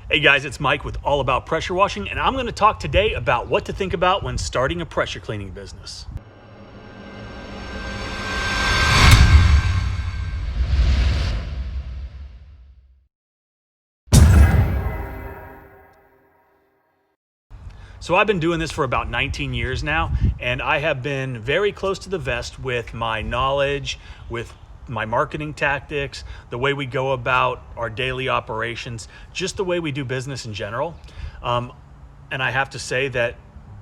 Hey guys, it's Mike with All About Pressure Washing, and I'm going to talk today about what to think about when starting a pressure cleaning business. So I've been doing this for about 19 years now, and I have been very close to the vest with my knowledge, with my marketing tactics, the way we go about our daily operations, just the way we do business in general. And I have to say that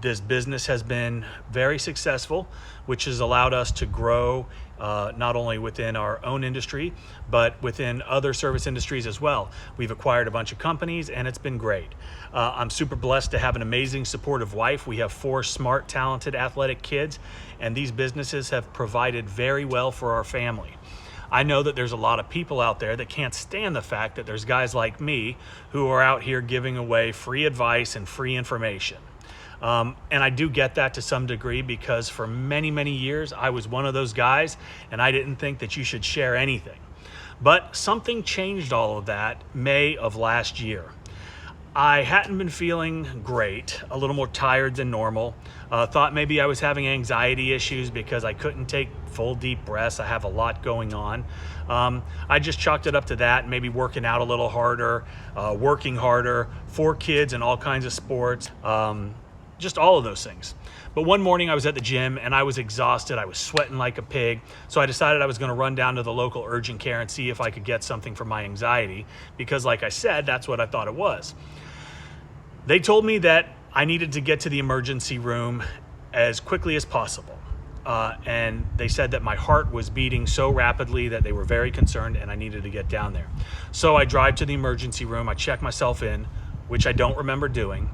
this business has been very successful, which has allowed us to grow not only within our own industry, but within other service industries as well. We've acquired a bunch of companies and it's been great. I'm super blessed to have an amazing, supportive wife. We have 4 smart, talented, athletic kids, and these businesses have provided very well for our family. I know that there's a lot of people out there that can't stand the fact that there's guys like me who are out here giving away free advice and free information. And I do get that to some degree because for many, many years, I was one of those guys and I didn't think that you should share anything. But something changed all of that May of last year. I hadn't been feeling great, a little more tired than normal. Thought maybe I was having anxiety issues because I couldn't take full deep breaths. I have a lot going on. I just chalked it up to that, maybe working out a little harder, working harder, 4 kids and all kinds of sports, just all of those things. But one morning I was at the gym and I was exhausted. I was sweating like a pig. So I decided I was going to run down to the local urgent care and see if I could get something for my anxiety because, like I said, that's what I thought it was. They told me that I needed to get to the emergency room as quickly as possible. And they said that my heart was beating so rapidly that they were very concerned and I needed to get down there. So I drive to the emergency room. I check myself in, which I don't remember doing.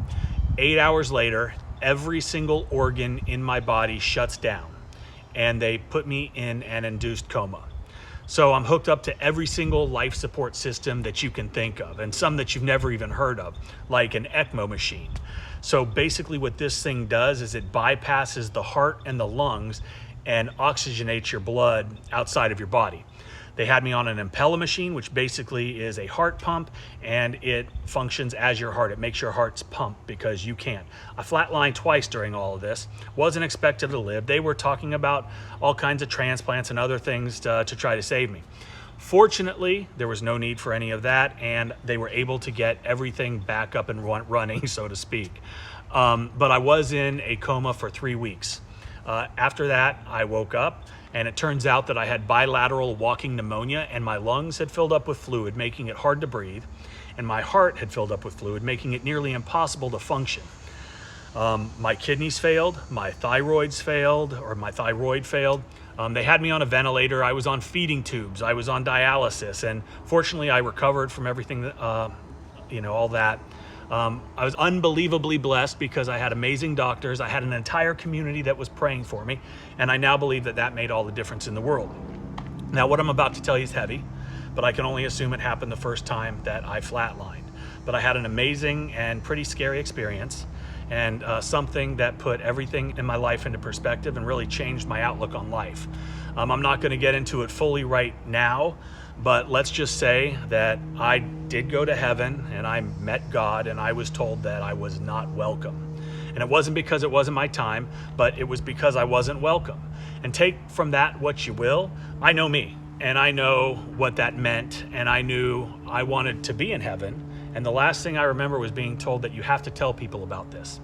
8 hours later, every single organ in my body shuts down and they put me in an induced coma. So I'm hooked up to every single life support system that you can think of and some that you've never even heard of, like an ECMO machine. So basically what this thing does is it bypasses the heart and the lungs and oxygenates your blood outside of your body. They had me on an Impella machine, which basically is a heart pump, and it functions as your heart. It makes your heart's pump because you can't. I flatlined twice during all of this. Wasn't expected to live. They were talking about all kinds of transplants and other things to try to save me. Fortunately, there was no need for any of that, and they were able to get everything back up and running, so to speak. But I was in a coma for 3 weeks. After that, I woke up. And it turns out that I had bilateral walking pneumonia and my lungs had filled up with fluid, making it hard to breathe. And my heart had filled up with fluid, making it nearly impossible to function. My kidneys failed, my thyroid failed. They had me on a ventilator. I was on feeding tubes. I was on dialysis. And fortunately, I recovered from everything, all that. I was unbelievably blessed because I had amazing doctors. I had an entire community that was praying for me, and I now believe that that made all the difference in the world. Now, what I'm about to tell you is heavy, but I can only assume it happened the first time that I flatlined. But I had an amazing and pretty scary experience, and something that put everything in my life into perspective and really changed my outlook on life. I'm not going to get into it fully right now, but let's just say that I did go to heaven and I met God and I was told that I was not welcome. And it wasn't because it wasn't my time, but it was because I wasn't welcome. And take from that what you will. I know me and I know what that meant, and I knew I wanted to be in heaven. And the last thing I remember was being told that you have to tell people about this.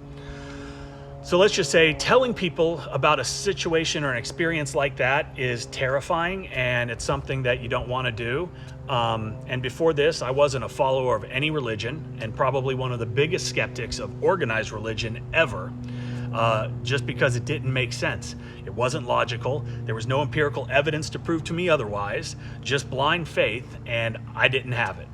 So let's just say telling people about a situation or an experience like that is terrifying, and it's something that you don't want to do. And before this, I wasn't a follower of any religion and probably one of the biggest skeptics of organized religion ever, just because it didn't make sense. It wasn't logical. There was no empirical evidence to prove to me otherwise, just blind faith, and I didn't have it.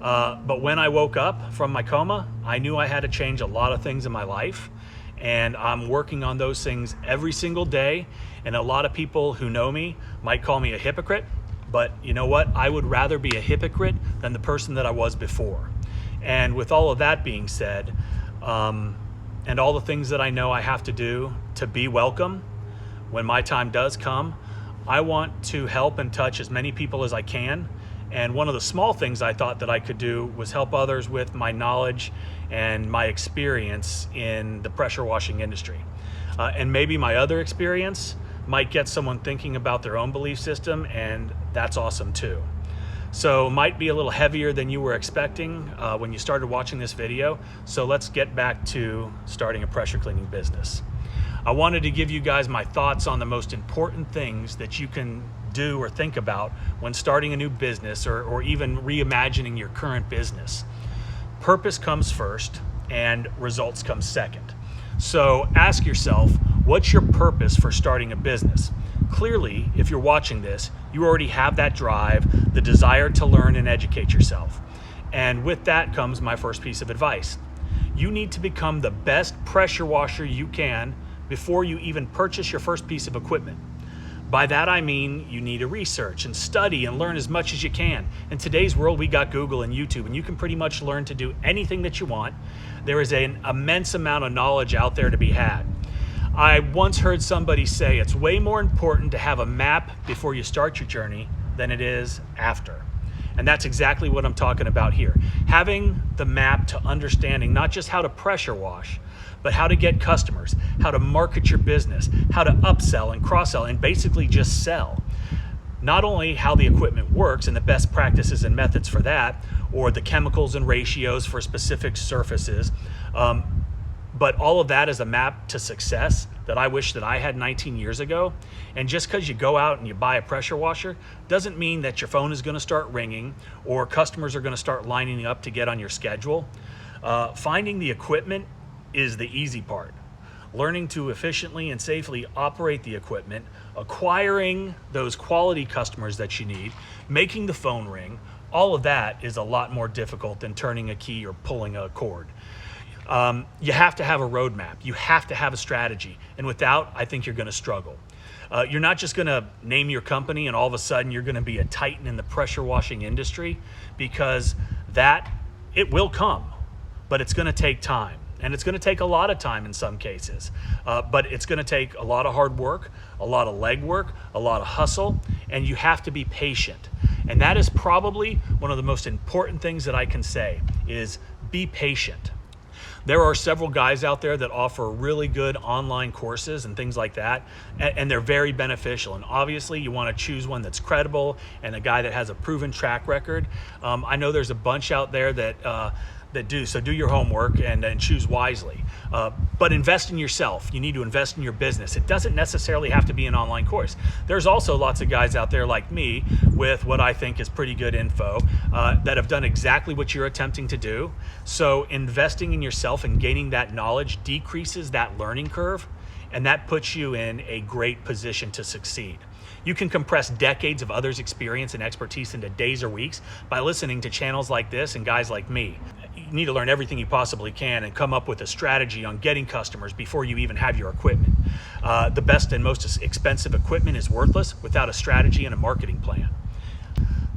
But when I woke up from my coma, I knew I had to change a lot of things in my life. And I'm working on those things every single day. And a lot of people who know me might call me a hypocrite, but you know what? I would rather be a hypocrite than the person that I was before. And with all of that being said, and all the things that I know I have to do to be welcome when my time does come, I want to help and touch as many people as I can And one of the small things I thought that I could do was help others with my knowledge and my experience in the pressure washing industry. And maybe my other experience might get someone thinking about their own belief system, and that's awesome too. So it might be a little heavier than you were expecting when you started watching this video. So let's get back to starting a pressure cleaning business. I wanted to give you guys my thoughts on the most important things that you can do or think about when starting a new business or even reimagining your current business. Purpose comes first and results come second. So ask yourself, what's your purpose for starting a business? Clearly, if you're watching this, you already have that drive, the desire to learn and educate yourself. And with that comes my first piece of advice. You need to become the best pressure washer you can before you even purchase your first piece of equipment. By that I mean you need to research and study and learn as much as you can. In today's world, we got Google and YouTube, and you can pretty much learn to do anything that you want. There is an immense amount of knowledge out there to be had. I once heard somebody say it's way more important to have a map before you start your journey than it is after. And that's exactly what I'm talking about here. Having the map to understanding not just how to pressure wash, but how to get customers, how to market your business, how to upsell and cross-sell and basically just sell. Not only how the equipment works and the best practices and methods for that, or the chemicals and ratios for specific surfaces, but all of that is a map to success that I wish that I had 19 years ago. And just because you go out and you buy a pressure washer doesn't mean that your phone is going to start ringing or customers are going to start lining up to get on your schedule. Finding the equipment is the easy part. Learning to efficiently and safely operate the equipment, acquiring those quality customers that you need, making the phone ring, all of that is a lot more difficult than turning a key or pulling a cord. You have to have a roadmap. You have to have a strategy. And without, I think you're going to struggle. You're not just going to name your company and all of a sudden you're going to be a titan in the pressure washing industry, because it will come, but it's going to take time. And it's going to take a lot of time in some cases, but it's going to take a lot of hard work, a lot of legwork, a lot of hustle, and you have to be patient. And that is probably one of the most important things that I can say is be patient. There are several guys out there that offer really good online courses and things like that, and they're very beneficial. And obviously you want to choose one that's credible and a guy that has a proven track record. I know there's a bunch out there that do. So do your homework and choose wisely. But invest in yourself. You need to invest in your business. It doesn't necessarily have to be an online course. There's also lots of guys out there like me with what I think is pretty good info that have done exactly what you're attempting to do. So investing in yourself and gaining that knowledge decreases that learning curve, and that puts you in a great position to succeed. You can compress decades of others' experience and expertise into days or weeks by listening to channels like this and guys like me. You need to learn everything you possibly can and come up with a strategy on getting customers before you even have your equipment. The best and most expensive equipment is worthless without a strategy and a marketing plan.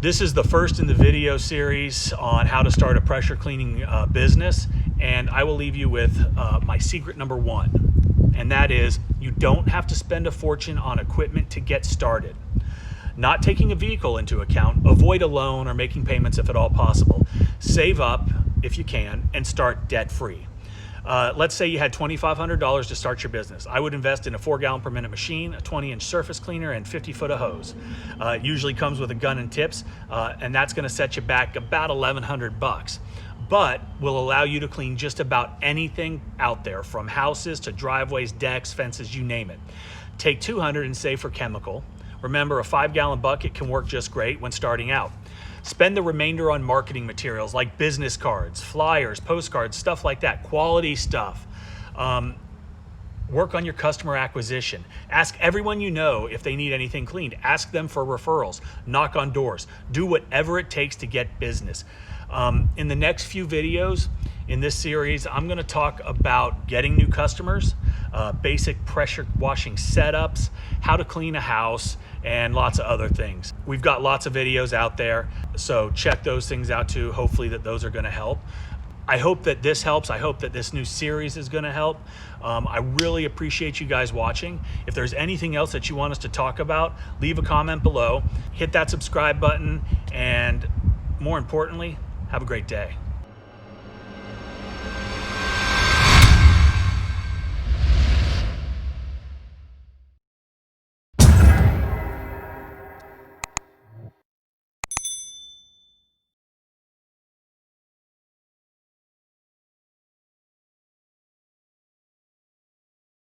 This is the first in the video series on how to start a pressure cleaning business, and I will leave you with my secret number one, and that is you don't have to spend a fortune on equipment to get started. Not taking a vehicle into account, avoid a loan or making payments if at all possible. Save up if you can and start debt-free. Let's say you had $2,500 to start your business. I would invest in a 4-gallon per minute machine, a 20-inch surface cleaner, and 50-foot of hose. It usually comes with a gun and tips, and that's going to set you back about $1,100, but will allow you to clean just about anything out there, from houses to driveways, decks, fences, you name it. Take $200 and save for chemical. Remember, a 5-gallon bucket can work just great when starting out. Spend the remainder on marketing materials like business cards, flyers, postcards, stuff like that, quality stuff. Work on your customer acquisition. Ask everyone you know if they need anything cleaned. Ask them for referrals. Knock on doors. Do whatever it takes to get business. In the next few videos in this series, I'm going to talk about getting new customers, basic pressure washing setups, how to clean a house, and lots of other things. We've got lots of videos out there, so check those things out too. Hopefully those are going to help. I hope that this helps. I hope that this new series is going to help. I really appreciate you guys watching. If there's anything else that you want us to talk about, leave a comment below. Hit that subscribe button, and more importantly, have a great day.